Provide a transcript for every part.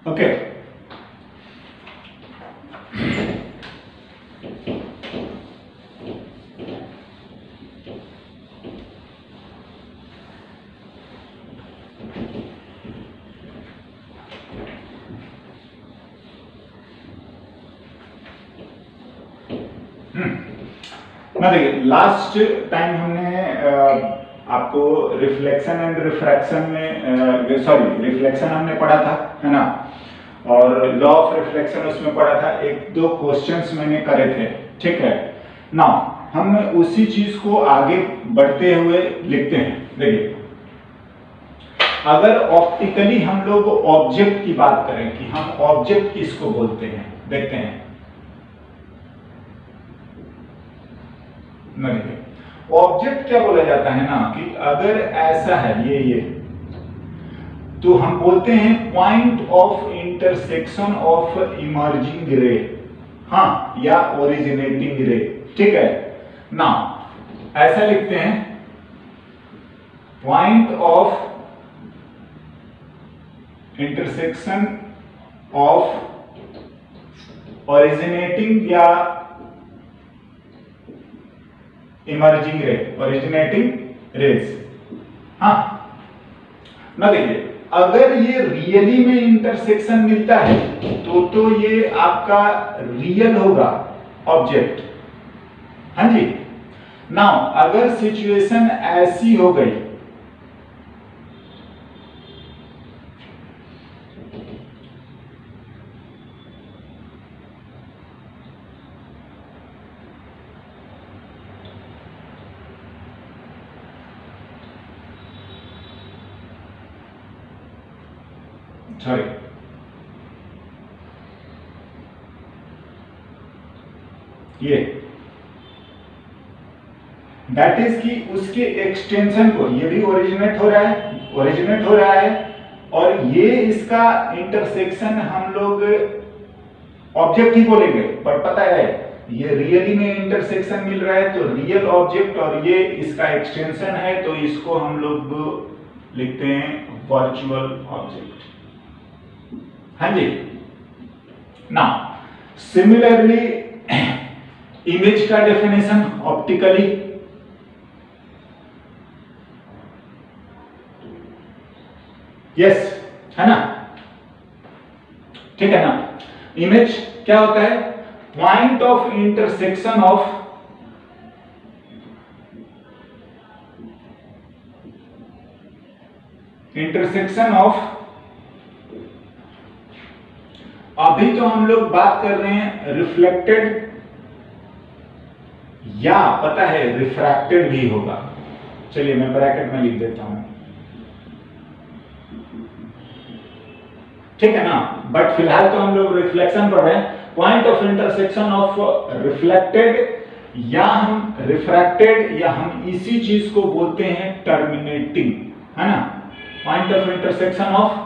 Okay. ना देखिए, last time हमने आपको रिफ्लेक्शन एंड रिफ्रैक्शन में रिफ्लेक्शन हमने पढ़ा था, है ना, और लॉ ऑफ रिफ्लेक्शन उसमें पढ़ा था। एक दो क्वेश्चंस मैंने करे थे, ठीक है ना। हम उसी चीज को आगे बढ़ते हुए लिखते हैं। देखिए, अगर ऑप्टिकली हम लोग ऑब्जेक्ट की बात करें कि हम ऑब्जेक्ट किसको बोलते हैं, देखते हैं। ऑब्जेक्ट क्या बोला जाता है ना कि अगर ऐसा है ये तो हम बोलते हैं point of intersection of emerging रे, हाँ, या ओरिजिनेटिंग रे, ठीक है ना। ऐसा लिखते हैं, point of intersection of originating या इमर्जिंग रे, ओरिजिनेटिंग रेज, हाँ ना। देखिए, अगर ये रियली में इंटरसेक्शन मिलता है तो ये आपका रियल होगा ऑब्जेक्ट, हाँ जी। नाउ अगर सिचुएशन ऐसी हो गई सॉरी ये दैट इज कि उसके एक्सटेंशन को, ये भी ओरिजिनेट हो रहा है और ये इसका इंटरसेक्शन हम लोग ऑब्जेक्ट ही बोलेंगे, पर पता है ये रियली में इंटरसेक्शन मिल रहा है तो रियल ऑब्जेक्ट, और ये इसका एक्सटेंशन है तो इसको हम लोग लिखते हैं वर्चुअल ऑब्जेक्ट, हाँ जी ना। सिमिलरली इमेज का डेफिनेशन ऑप्टिकली, यस, है ना, ठीक है ना। इमेज क्या होता है? पॉइंट ऑफ इंटरसेक्शन ऑफ अभी तो हम लोग बात कर रहे हैं रिफ्लेक्टेड, या पता है रिफ्रैक्टेड भी होगा। चलिए मैं ब्रैकेट में लिख देता हूं, ठीक है ना। बट फिलहाल तो हम लोग रिफ्लेक्शन पढ़ रहे हैं। Point of intersection of reflected या हम रिफ्रैक्टेड, या हम इसी चीज को बोलते हैं टर्मिनेटिंग, है ना। Point of intersection of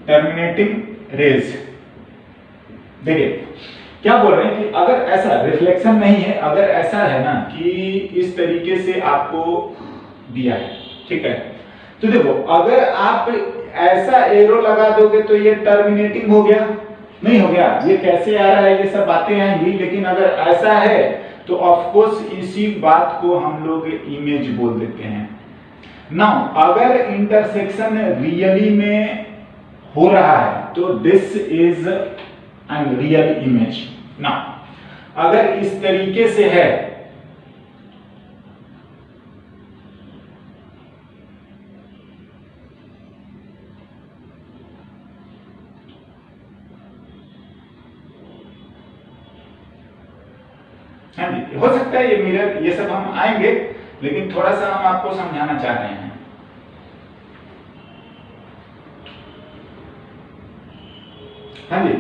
terminating rays. देखिए क्या बोल रहे हैं कि अगर ऐसा रिफ्लेक्शन नहीं है, अगर ऐसा है ना कि इस तरीके से आपको दिया है, ठीक है, तो देखो अगर आप ऐसा एरो लगा दोगे तो ये टर्मिनेटिंग हो गया, नहीं हो गया। ये कैसे आ रहा है, ये सब बातें आएंगी, लेकिन अगर ऐसा है तो ऑफ कोर्स इसी बात को हम लोग इमेज बोल देते हैं। नाउ अगर इंटरसेक्शन रियली में हो रहा है तो this is an real image ना। अगर इस तरीके से है हाँ जी, हो सकता है ये मिरर, ये सब हम आएंगे, लेकिन थोड़ा सा हम आपको समझाना चाह रहे हैं। हाँ जी,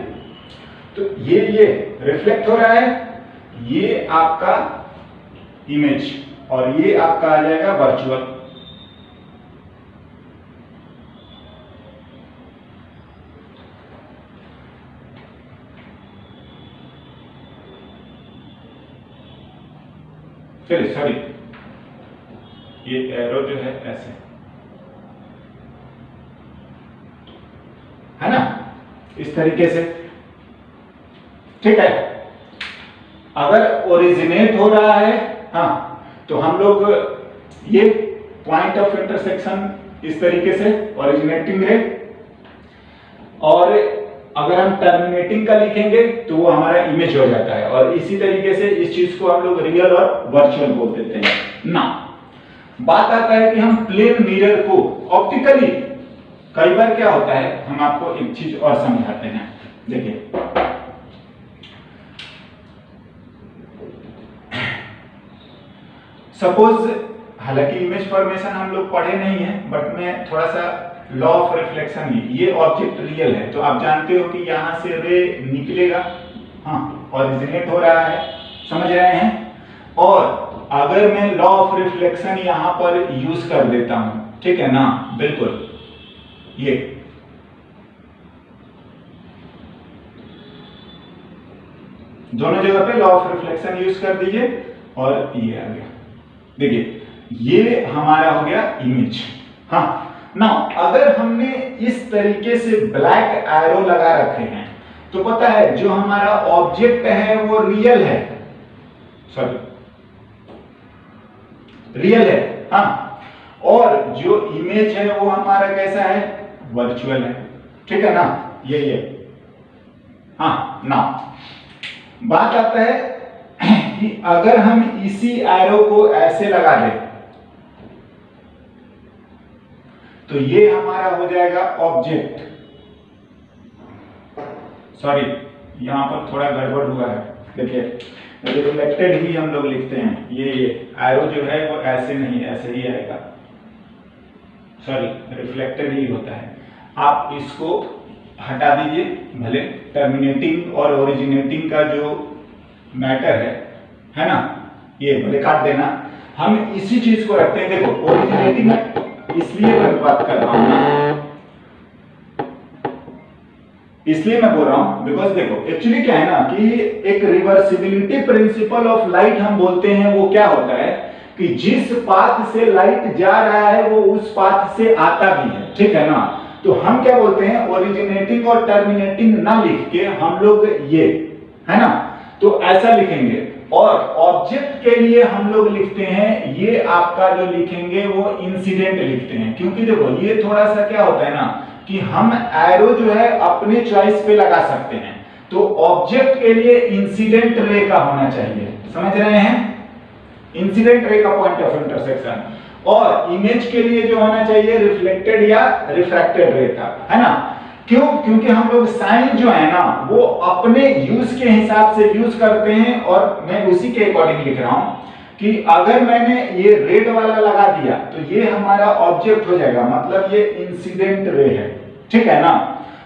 तो ये रिफ्लेक्ट हो रहा है, ये आपका इमेज, और ये आपका आ जाएगा वर्चुअल। चलिए सॉरी, ये एरो जो है ऐसे, है ना, इस तरीके से, ठीक है। अगर ओरिजिनेट हो रहा है, हाँ, तो हम लोग ये पॉइंट ऑफ इंटरसेक्शन इस तरीके से ओरिजिनेटिंग रे, और अगर हम टर्मिनेटिंग का लिखेंगे तो वो हमारा इमेज हो जाता है। और इसी तरीके से इस चीज को हम लोग रियल और वर्चुअल बोल देते हैं ना। बात आता है कि हम प्लेन मिरर को ऑप्टिकली, कई बार क्या होता है, हम आपको एक चीज और समझाते हैं। देखिए, सपोज, हालांकि इमेज फॉर्मेशन हम लोग पढ़े नहीं है, बट मैं थोड़ा सा लॉ ऑफ रिफ्लेक्शन, ये ऑब्जेक्ट रियल है तो आप जानते हो कि यहां से रे निकलेगा, हाँ, ओरिजिनेट हो रहा है, समझ रहे हैं। और अगर मैं लॉ ऑफ रिफ्लेक्शन यहां पर यूज कर देता हूं, ठीक है ना, बिल्कुल, ये दोनों जगह पे लॉ ऑफ रिफ्लेक्शन यूज कर दीजिए और ये आ गया। देखिए, ये हमारा हो गया इमेज। हाँ, ना अगर हमने इस तरीके से ब्लैक एरो लगा रखे हैं तो पता है जो हमारा ऑब्जेक्ट है वो रियल है, सॉरी, रियल है, हाँ, और जो इमेज है वो हमारा कैसा है, वर्चुअल है, ठीक है ना, ये हाँ ना। बात आता है कि अगर हम इसी एरो को ऐसे लगा दें तो ये हमारा हो जाएगा ऑब्जेक्ट, सॉरी यहां पर थोड़ा गड़बड़ हुआ है, देखिए रिफ्लेक्टेड ही हम लोग लिखते हैं, ये एरो जो है वो ऐसे नहीं, ऐसे ही आएगा, सॉरी रिफ्लेक्टेड ही होता है। आप इसको हटा दीजिए, भले टर्मिनेटिंग और ओरिजिनेटिंग का जो मैटर है ना, ये भले काट देना, हम इसी चीज को रखते हैं। देखो ओरिजिनेटिंग है इसलिए मैं बात कर रहा हूं ना, इसलिए मैं बोल रहा हूं बिकॉज देखो एक्चुअली क्या है ना कि एक रिवर्सिबिलिटी प्रिंसिपल ऑफ लाइट हम बोलते हैं, वो क्या होता है कि जिस पाथ से लाइट जा रहा है वो उस पाथ से आता भी है, ठीक है ना। तो हम क्या बोलते हैं, ओरिजिनेटिंग और टर्मिनेटिंग ना लिख के हम लोग ये, है ना, तो ऐसा लिखेंगे। और ऑब्जेक्ट के लिए हम लोग लिखते हैं, ये आपका जो लिखेंगे वो इंसिडेंट लिखते हैं, क्योंकि देखो ये थोड़ा सा क्या होता है ना कि हम एरो जो है अपने चॉइस पे लगा सकते हैं, तो ऑब्जेक्ट के लिए इंसिडेंट रे का होना चाहिए, समझ रहे हैं, इंसिडेंट रे का पॉइंट ऑफ इंटरसेक्शन। और इमेज के लिए जो होना चाहिए रिफ्लेक्टेड या रिफ्रैक्टेड रे का, है ना। क्यों, क्योंकि हम लोग साइन जो है ना वो अपने यूज के हिसाब से यूज करते हैं, और मैं उसी के अकॉर्डिंग लिख रहा हूं कि अगर मैंने ये रेड वाला लगा दिया तो ये हमारा ऑब्जेक्ट हो जाएगा, मतलब ये इंसिडेंट रे है, ठीक है ना।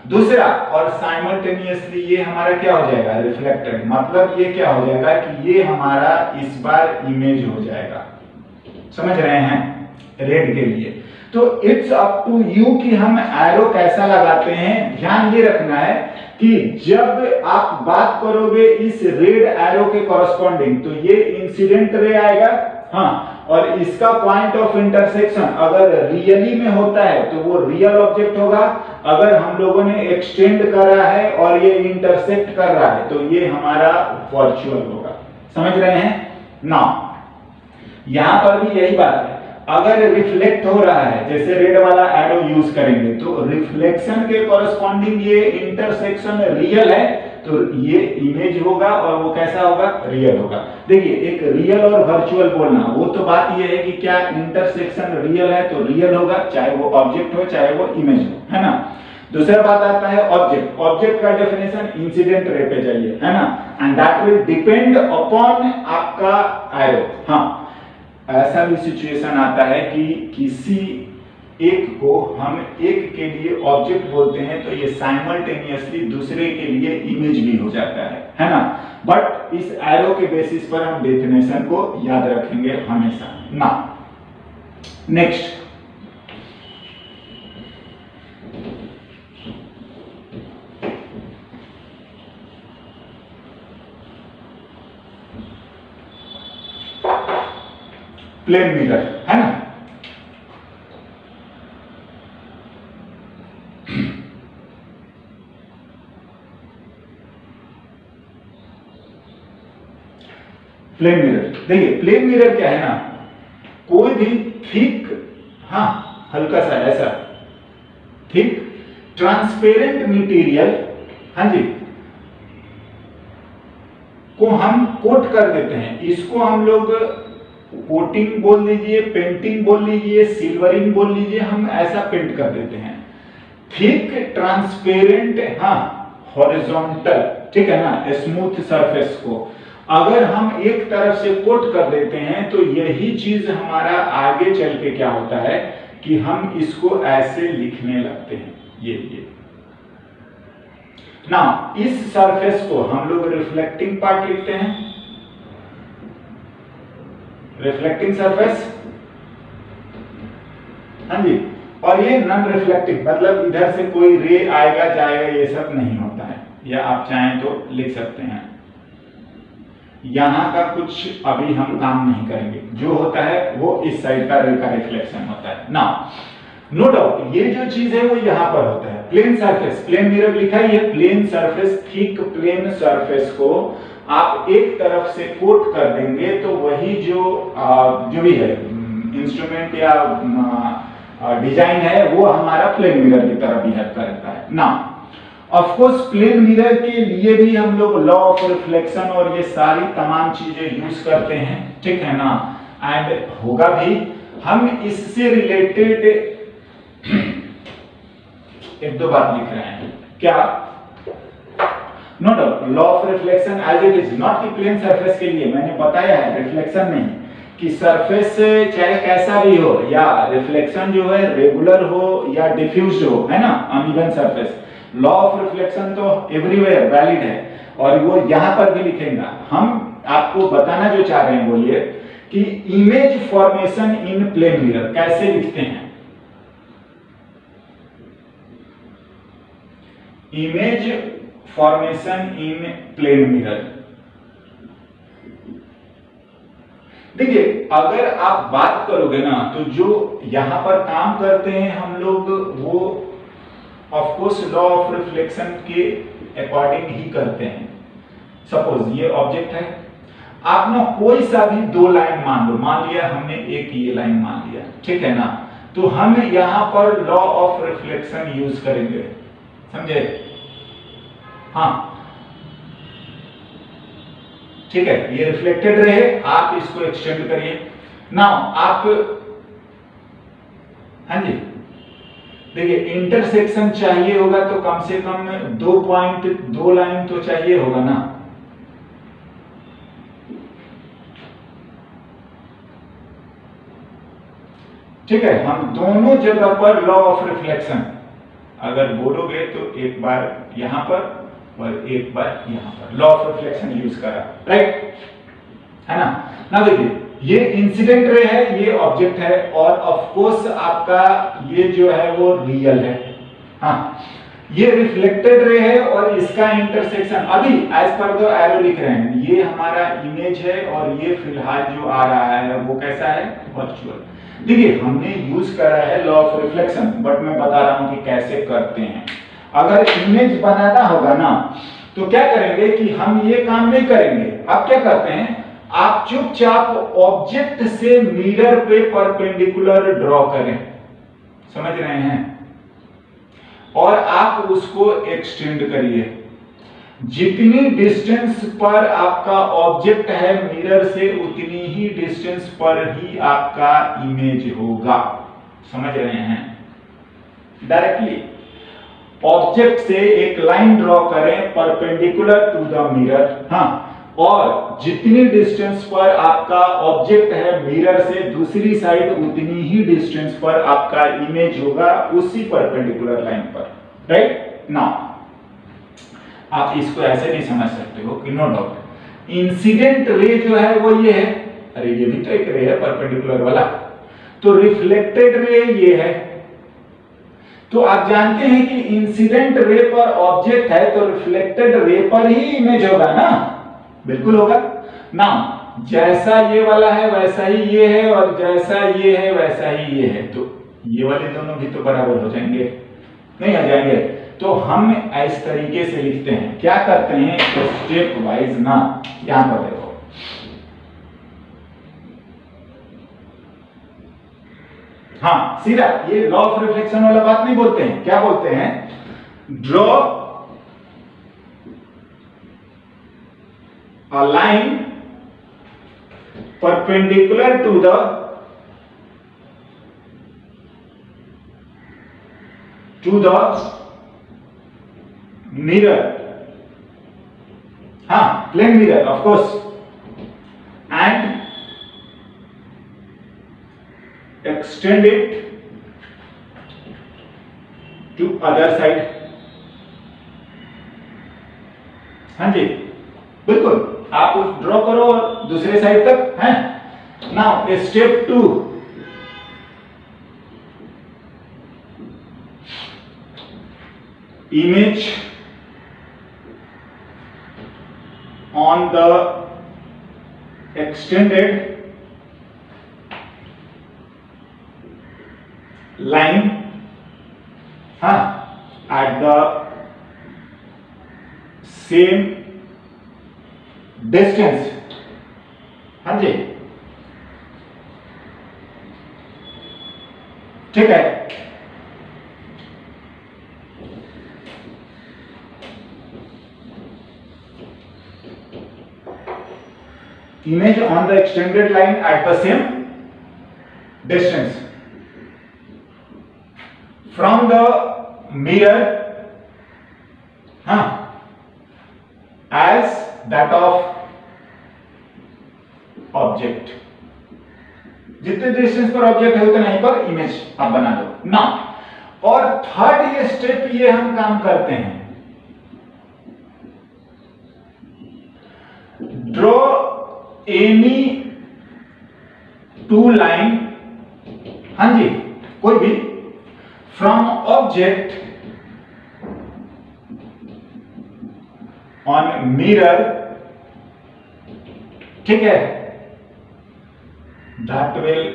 दूसरा, और साइमल्टेनियसली ये हमारा क्या हो जाएगा, रिफ्लेक्टेड, मतलब ये क्या हो जाएगा कि ये हमारा इस बार इमेज हो जाएगा, समझ रहे हैं, रेड के लिए। तो इट्स अप टू यू कि हम एरो कैसा लगाते हैं। ध्यान ये रखना है कि जब आप बात करोगे इस रेड एरो के कॉरस्पॉन्डिंग तो ये इंसिडेंट रे आएगा, हाँ, और इसका पॉइंट ऑफ इंटरसेक्शन अगर रियली में होता है तो वो रियल ऑब्जेक्ट होगा, अगर हम लोगों ने एक्सटेंड करा है और ये इंटरसेक्ट कर रहा है तो ये हमारा वर्चुअल होगा, समझ रहे हैं ना। यहां पर भी यही बात है, अगर रिफ्लेक्ट हो रहा है जैसे रेड वाला एरो यूज करेंगे तो रिफ्लेक्शन के कॉरस्पॉन्डिंग ये इंटरसेक्शन रियल है तो ये इमेज होगा, और वो कैसा होगा, रियल होगा। देखिए एक रियल और वर्चुअल बोलना, वो तो बात ये है कि क्या इंटरसेक्शन रियल है तो रियल होगा, चाहे वो ऑब्जेक्ट हो चाहे वो इमेज हो, है ना। दूसरा बात आता है ऑब्जेक्ट, ऑब्जेक्ट का डेफिनेशन इंसिडेंट रे पे चाहिए, है ना, and that will depend upon आपका एरो। हाँ, ऐसा भी सिचुएशन आता है कि किसी एक को हम एक के लिए ऑब्जेक्ट बोलते हैं तो ये साइमल्टेनियसली दूसरे के लिए इमेज भी हो जाता है ना। बट इस एरो के बेसिस पर हम डेफिनेशन को याद रखेंगे हमेशा ना। नेक्स्ट, प्लेन मिरर, है ना। प्लेन मिरर, देखिए प्लेन मिरर क्या है ना, कोई भी थिक, हाँ हल्का सा ऐसा थिक ट्रांसपेरेंट मटेरियल, हाँ जी, को हम कोट कर देते हैं। इसको हम लोग कोटिंग बोल लीजिए, पेंटिंग बोल लीजिए, सिल्वरिंग बोल लीजिए, हम ऐसा पेंट कर देते हैं। थिक ट्रांसपेरेंट, हाँ हॉरिजॉन्टल, ठीक है ना, स्मूथ सरफेस को अगर हम एक तरफ से कोट कर देते हैं तो यही चीज हमारा आगे चल के क्या होता है कि हम इसको ऐसे लिखने लगते हैं, ये ना, इस सरफेस को हम लोग रिफ्लेक्टिंग पार्ट लिखते हैं, रिफ्लेक्टिंग सरफेस, हाँ जी, और ये नॉन रिफ्लेक्टिव, मतलब इधर से कोई रे आएगा जाएगा ये सब नहीं होता है, या आप चाहें तो लिख सकते हैं। यहां का कुछ अभी हम काम नहीं करेंगे, जो होता है वो इस साइड का रे का रिफ्लेक्शन होता है ना, नो डाउट ये जो चीज है वो यहां पर होता है। प्लेन सरफेस, प्लेन मिरर लिखा है, ये plane surface, thick plane surface को आप एक तरफ से कोट कर देंगे तो वही जो भी है इंस्ट्रूमेंट या डिजाइन है वो हमारा प्लेन मिरर की तरह बिहेव करता है ना। ऑफ कोर्स प्लेन मिरर के लिए भी हम लोग लॉ ऑफ रिफ्लेक्शन और ये सारी तमाम चीजें यूज करते हैं, ठीक है ना, एंड होगा भी। हम इससे रिलेटेड एक दो बात लिख रहे हैं, क्या, no doubt law of reflection as it is, not कि प्लेन सरफेस के लिए मैंने बताया है, रिफ्लेक्शन नहीं, कि सरफेस चाहे कैसा भी हो, या रिफ्लेक्शन जो है रेगुलर हो या डिफ्यूज्ड हो, है ना, uneven surface, law of reflection तो एवरीवेयर वैलिड है और वो यहां पर भी लिखेंगे। हम आपको बताना जो चाह रहे हैं वो ये कि image formation in plane mirror कैसे लिखते हैं। Image formation in plane mirror, देखिए अगर आप बात करोगे ना तो जो यहां पर काम करते हैं हम लोग वो of course law of reflection के अकॉर्डिंग ही करते हैं। सपोज ये ऑब्जेक्ट है, आप ना कोई सा भी दो लाइन मान लो, मान लिया हमने एक ये लाइन मान लिया, ठीक है ना, तो हम यहां पर लॉ ऑफ रिफ्लेक्शन यूज करेंगे, समझे, हाँ ठीक है, ये रिफ्लेक्टेड रहे, आप इसको एक्सटेंड करिए ना, आप, हाँ जी, देखिए इंटरसेक्शन चाहिए होगा तो कम से कम 2 लाइन तो चाहिए होगा ना, ठीक है। हम दोनों जगह पर लॉ ऑफ रिफ्लेक्शन अगर बोलोगे तो एक बार यहां पर और एक बार यहां पर लॉ ऑफ रिफ्लेक्शन यूज करा, राइट, है ना। ना देखिए ये इंसिडेंट रे है, ये ऑब्जेक्ट है, और ऑफ कोर्स आपका ये जो है वो रियल है, हाँ, ये रिफ्लेक्टेड रे है और इसका इंटरसेक्शन अभी एज पर द एरो लिख रहे हैं, ये हमारा इमेज है और ये फिलहाल जो आ रहा है वो कैसा है, वर्चुअल। देखिए हमने यूज करा है लॉ ऑफ रिफ्लेक्शन, बट मैं बता रहा हूं कि कैसे करते हैं। अगर इमेज बनाना होगा ना तो क्या करेंगे कि हम ये काम नहीं करेंगे, आप क्या करते हैं, आप चुपचाप ऑब्जेक्ट से मिरर पे परपेंडिकुलर ड्रॉ करें, समझ रहे हैं, और आप उसको एक्सटेंड करिए। जितनी डिस्टेंस पर आपका ऑब्जेक्ट है मिरर से उतनी ही डिस्टेंस पर ही आपका इमेज होगा, समझ रहे हैं। डायरेक्टली ऑब्जेक्ट से एक लाइन ड्रॉ करें परपेंडिकुलर टू द मिरर, हाँ, और जितनी डिस्टेंस पर आपका ऑब्जेक्ट है मिरर से दूसरी साइड उतनी ही डिस्टेंस पर आपका इमेज होगा उसी परपेंडिकुलर लाइन पर, राइट। नाउ आप इसको ऐसे नहीं समझ सकते हो कि नो डाउट इंसिडेंट रे जो है वो ये है, अरे ये भी तो एक रे है परपेंडिकुलर वाला, तो रिफ्लेक्टेड रे ये है, तो आप जानते हैं कि इंसिडेंट रे पर ऑब्जेक्ट है तो रिफ्लेक्टेड रे पर ही इमेज होगा ना, बिल्कुल होगा ना। जैसा ये वाला है वैसा ही ये है और जैसा ये है वैसा ही ये है, तो ये वाले दोनों भी तो बराबर हो जाएंगे, नहीं आ जाएंगे। तो हम इस तरीके से लिखते हैं, क्या करते हैं स्टेप वाइज ना। यहां पर देखो हाँ सीधा, ये लॉ ऑफ रिफ्लेक्शन वाला बात नहीं बोलते हैं, क्या बोलते हैं, draw a line perpendicular to the mirror, हाँ plane mirror of course, and extend it to other side। हाँ जी बिल्कुल, आप ड्रॉ करो और दूसरे साइड तक है। Now step 2, image on the extended line, हाँ at the same distance, हाँ जी ठीक है। Image on the extended line at the same distance from the mirror, as that of object। जितने डिस्टेंस पर ऑब्जेक्ट है उतना ही पर इमेज आप बना दो ना। और थर्ड ये स्टेप, ये हम काम करते हैं, ड्रॉ एनी टू लाइन, हाँ जी कोई भी, from object on mirror, ठीक है, that will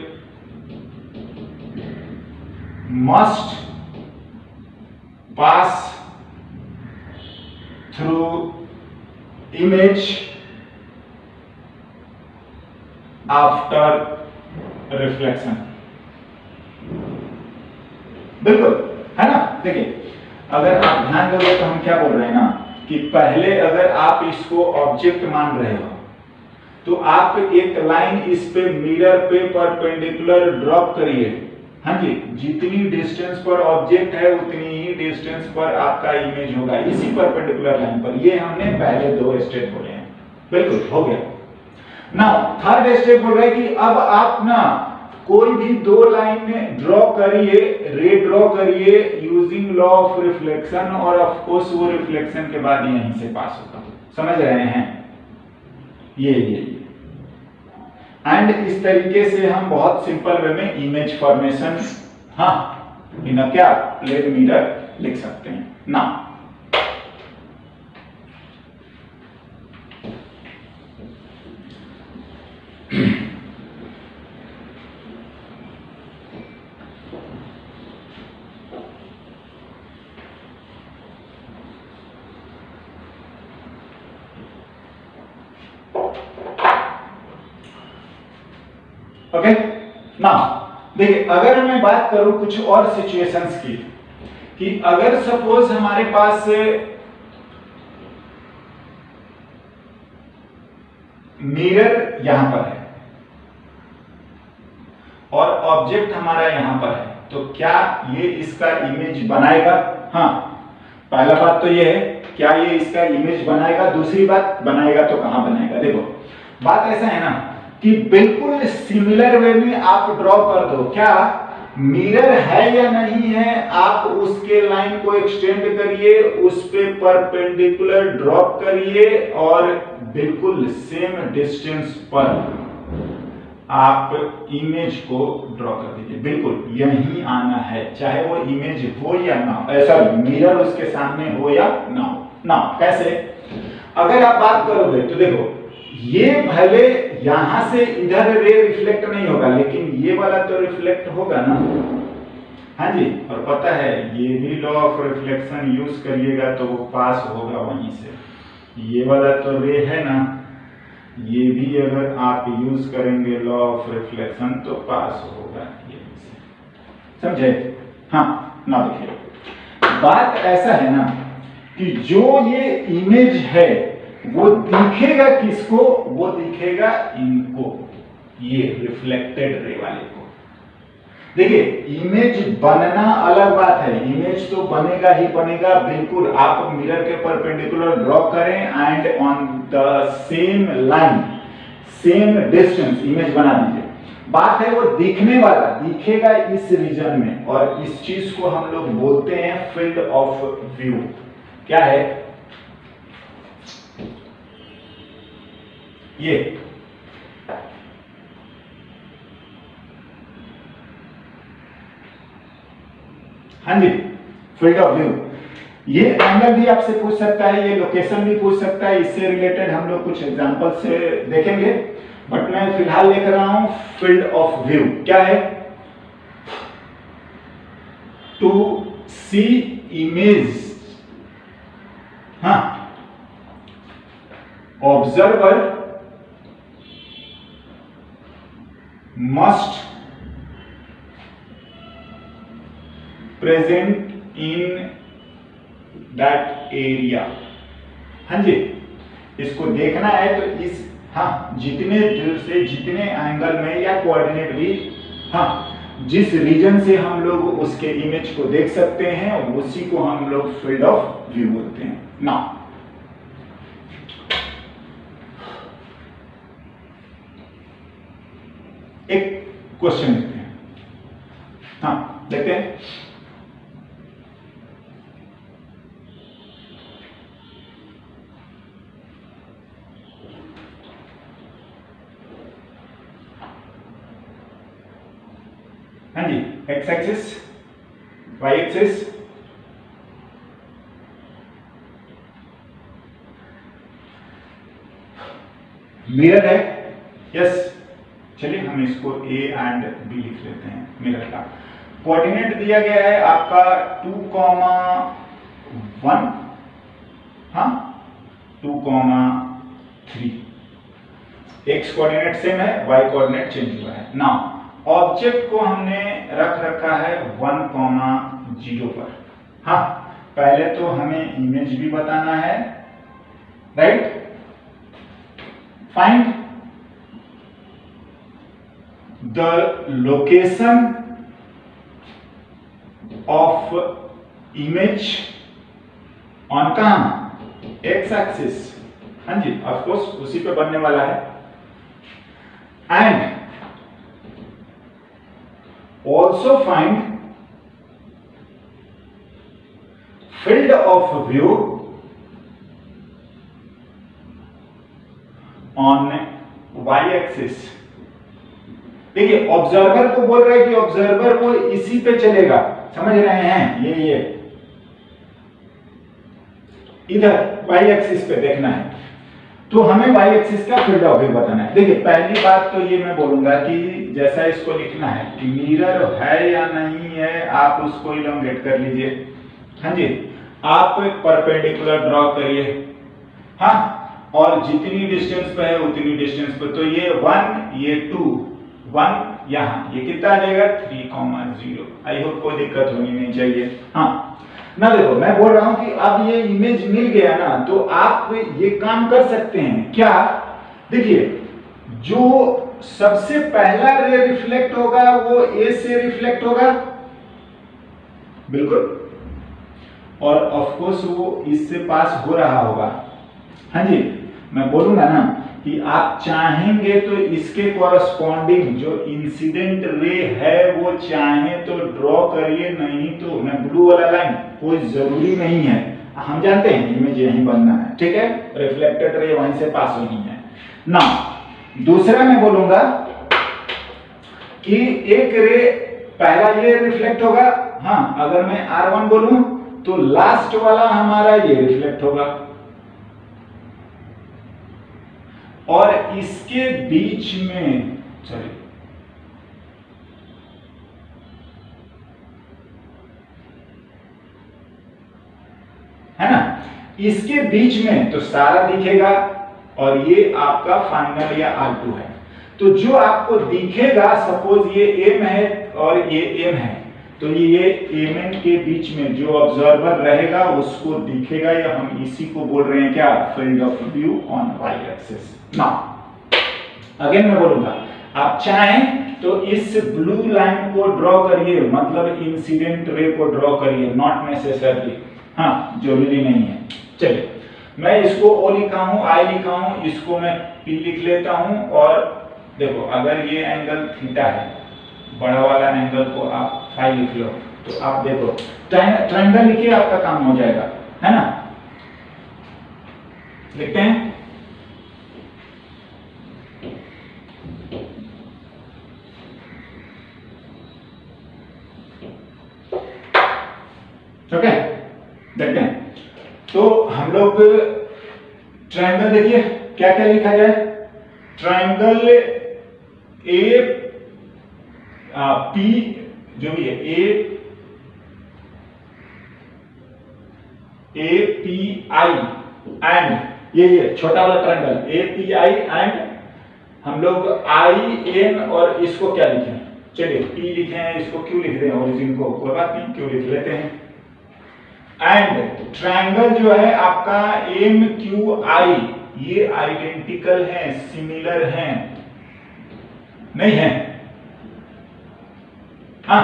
must pass through image after reflection। बिल्कुल है ना। देखिए अगर आप ध्यान दोगे तो हम क्या बोल रहे हैं ना, कि पहले अगर आप इसको ऑब्जेक्ट मान रहे हो तो आप एक लाइन इस पे मिरर पे परपेंडिकुलर ड्रॉप करिए, हाँ जी, जितनी डिस्टेंस पर ऑब्जेक्ट है उतनी ही डिस्टेंस पर आपका इमेज होगा इसी परपेंडिकुलर लाइन पर। ये हमने पहले दो स्टेप बोले हैं, बिल्कुल हो गया। नाउ थर्ड स्टेप बोल रहा है कि अब आप ना कोई भी दो लाइन ड्रॉ करिए, रे ड्रॉ करिए यूजिंग लॉ ऑफ रिफ्लेक्शन, और ऑफ कोर्स वो रिफ्लेक्शन के बाद यहीं से पास होगा। समझ रहे हैं ये एंड इस तरीके से हम बहुत सिंपल वे में इमेज फॉर्मेशन इन अ क्या प्लेन मिरर लिख सकते हैं ना। ओके ना, देखिए अगर मैं बात करूं कुछ और सिचुएशंस की, कि अगर सपोज हमारे पास मिरर यहां पर है और ऑब्जेक्ट हमारा यहां पर है, तो क्या ये इसका इमेज बनाएगा? हाँ, पहला बात तो ये है, क्या ये इसका इमेज बनाएगा? दूसरी बात, बनाएगा तो कहां बनाएगा? देखो बात ऐसा है ना कि बिल्कुल सिमिलर वे में आप ड्रॉ कर दो, क्या मिरर है या नहीं है, आप उसके लाइन को एक्सटेंड करिए, उस पे परपेंडिकुलर ड्रॉप करिए और बिल्कुल सेम डिस्टेंस पर आप इमेज को ड्रॉ कर दीजिए। बिल्कुल यही आना है, चाहे वो इमेज हो या ना हो, ऐसा मिरर उसके सामने हो या ना हो। ना कैसे? अगर आप बात करोगे तो देखो, ये भले यहां से इधर रे रिफ्लेक्ट नहीं होगा, लेकिन ये वाला तो रिफ्लेक्ट होगा ना। हाँ जी, और पता है ये भी लॉ ऑफ रिफ्लेक्शन यूज करिएगा तो वो पास होगा वहीं से। ये वाला तो रे है ना, ये भी अगर आप यूज करेंगे लॉ ऑफ रिफ्लेक्शन तो पास होगा यहीं से। समझे? हाँ ना, देखिए बात ऐसा है ना कि जो ये इमेज है वो दिखेगा किसको? वो दिखेगा इनको, ये रिफ्लेक्टेड रे वाले को। देखिए इमेज बनना अलग बात है, इमेज तो बनेगा ही बनेगा, बिल्कुल आप मिरर के परपेंडिकुलर ड्रॉ करें and on the same line same distance image बना दीजिए। बात है वो दिखने वाला, दिखेगा इस रीजन में, और इस चीज को हम लोग बोलते हैं फील्ड ऑफ व्यू। क्या है ये? हाँ जी, फील्ड ऑफ व्यू। ये एंगल भी आपसे पूछ सकता है, ये लोकेशन भी पूछ सकता है, इससे रिलेटेड हम लोग कुछ एग्जांपल से देखेंगे, बट मैं फिलहाल लेकर रहा हूं फील्ड ऑफ व्यू। क्या है? टू सी इमेज, हाँ, observer must present in that area. हाँ जी, इसको देखना है तो इस, हाँ, जितने दूर से जितने एंगल में या कोऑर्डिनेट भी, हाँ, जिस रीजन से हम लोग उसके इमेज को देख सकते हैं उसी को हम लोग फील्ड ऑफ व्यू बोलते हैं। नाउ एक क्वेश्चन देखते हैं, हाँ देखते हैं। हाँ जी, x axis, y axis, mirror है, यस। चलिए हम इसको ए एंड बी लिख लेते हैं मिरर का। कोऑर्डिनेट दिया गया है आपका 2,1, हाँ 2,3। एक्स कोऑर्डिनेट सेम है, वाई कोऑर्डिनेट चेंज हुआ है। नाउ ऑब्जेक्ट को हमने रख रखा है 1,0 पर। हाँ, पहले तो हमें इमेज भी बताना है, right? Find the location of image on कहां? X axis. हाँ जी, ऑफ कोर्स उसी पे बनने वाला है। And also find field of view on y axis। देखिए ऑब्जर्वर को बोल रहा है कि ऑब्जर्वर को इसी पे चलेगा, समझ रहे हैं? ये इधर y एक्सिस पे देखना है, तो हमें y एक्सिस का फील्ड ऑफ व्यू बताना है। देखिए पहली बात तो ये मैं बोलूंगा कि जैसा इसको लिखना है कि मिरर है या नहीं है, आप उसको इलोंगेट कर लीजिए। हाँ जी, आप परपेंडिकुलर ड्रॉ करिए, हाँ, और जितनी डिस्टेंस पे है उतनी डिस्टेंस पे, तो ये 1, ये 2, 1 यहाँ, ये कितना आ जाएगा? 3,0। आई होप कोई दिक्कत होनी नहीं चाहिए। हाँ ना, देखो मैं बोल रहा हूं कि अब ये इमेज मिल गया ना, तो आप ये काम कर सकते हैं। क्या? देखिए जो सबसे पहला रे रिफ्लेक्ट होगा वो ए से रिफ्लेक्ट होगा, बिल्कुल, और ऑफ कोर्स वो इससे पास हो रहा होगा। हाँ जी, मैं बोलूंगा ना कि आप चाहेंगे तो इसके कॉरस्पॉन्डिंग जो इंसिडेंट रे है वो चाहे तो ड्रॉ करिए, नहीं तो मैं ब्लू वाला लाइन, कोई जरूरी नहीं है, हम जानते हैं इमेज यहीं बनना है, ठीक है, रिफ्लेक्टेड रे वहीं से पास होनी है ना। दूसरा मैं बोलूंगा कि एक रे, पहला ये रिफ्लेक्ट होगा, हाँ, अगर मैं R1 बोलूं तो लास्ट वाला हमारा ये रिफ्लेक्ट होगा, और इसके बीच में, सॉरी, है ना, इसके बीच में तो सारा दिखेगा, और ये आपका फाइनल या R2 है। तो जो आपको दिखेगा, सपोज ये M है और ये M है, तो ये एम के बीच में जो ऑब्जर्वर रहेगा उसको दिखेगा, या हम इसी को बोल रहे हैं क्या, field of view on y axis. Now again मैं बोलूंगा, आप चाहें तो इस ब्लू लाइन को ड्रॉ करिए, मतलब इंसिडेंट रे को ड्रॉ करिए, नॉट नेसेसरली, हाँ जरूरी नहीं है। चलिए मैं इसको ओ लिखा हूं, आई लिखा हूं, इसको मैं पी लिख लेता हूं, और देखो अगर ये एंगल थीटा है, बड़ा वाला एंगल को आप फाई लिख लो, तो आप देखो ट्रायंगल लिखिए, आपका काम हो जाएगा, है ना। लिखते हैं, ओके देखते हैं। तो हम लोग ट्रायंगल देखिए क्या क्या लिखा जाए, ट्रायंगल ए पी जो भी है, ए पी आई एंड ये छोटा वाला triangle A P I and हम लोग आई एन, और इसको क्या लिखें, चलिए पी लिखे हैं, इसको क्यू लिख रहे हैं, ओरिजिन को कोई बात नहीं क्यू लिख लेते हैं। एंड ट्रायंगल जो है आपका एम क्यू आई, ये आइडेंटिकल है, सिमिलर हैं, नहीं है, हाँ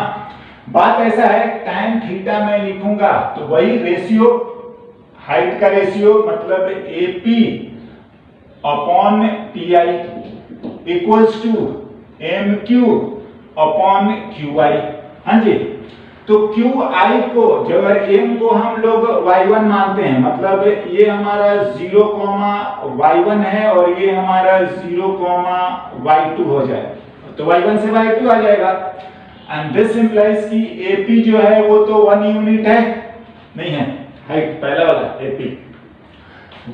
बात ऐसा है, tan थीटा मैं लिखूंगा तो वही रेशियो, हाइट का रेशियो मतलब AP upon PI equals to MQ upon QI। हाँ जी, तो QI को जो अगर M को हम लोग y1 मानते हैं, मतलब ये हमारा 0,y1 है और ये हमारा 0,y2 हो जाए, तो y1 से y2 आ जाएगा। एंड दिस इंप्लाइज कि AP जो है वो तो 1 यूनिट है, नहीं है, हाइट पहला वाला AP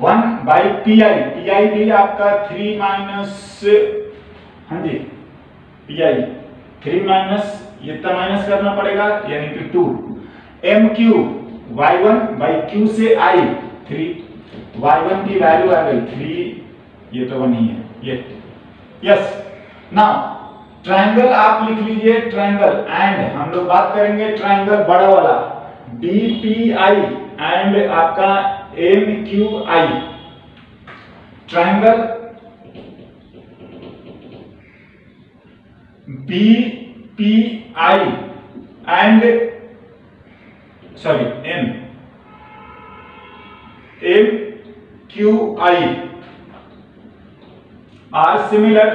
1/PI, PI भी आपका 3 माइनस, हाँ जी PI 3 माइनस, ये इतना माइनस करना पड़ेगा यानी कि 2, MQ y1/q से I 3, y1 की वैल्यू आ गई 3, ये तो 1 ही है ये, यस। नाउ ट्रायंगल आप लिख लीजिए, ट्रायंगल एंड हम लोग बात करेंगे ट्रायंगल बड़ा वाला BPI एंड आपका MQI, triangle BPI and sorry MQI are similar.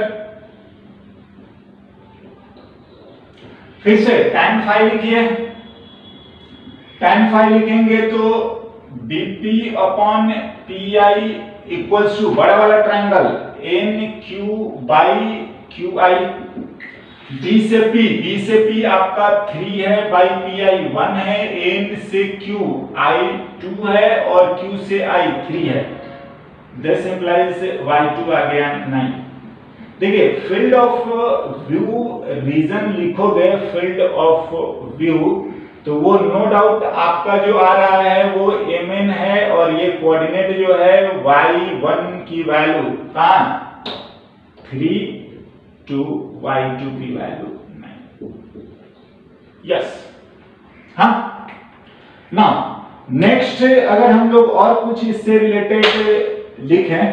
फिर से tan फाई लिखिए, tan फाई लिखेंगे तो BP upon PI equals to बड़ा वाला ट्रायंगल NQ/QI, B से P आपका 3 है, बाई PI 1 है, N से Q I 2 है और Q से I 3 है, दिस इंप्लाइज y2 आ गया 9। देखिए फील्ड ऑफ व्यू रीजन लिखोगे, फील्ड ऑफ व्यू, तो वो नो डाउट आपका जो आ रहा है वो mn है, और ये कोऑर्डिनेट जो है y1 की वैल्यू कहां 3 to y2 की वैल्यू 9, यस। हाँ नाउ नेक्स्ट अगर हम लोग और कुछ इससे रिलेटेड लिखें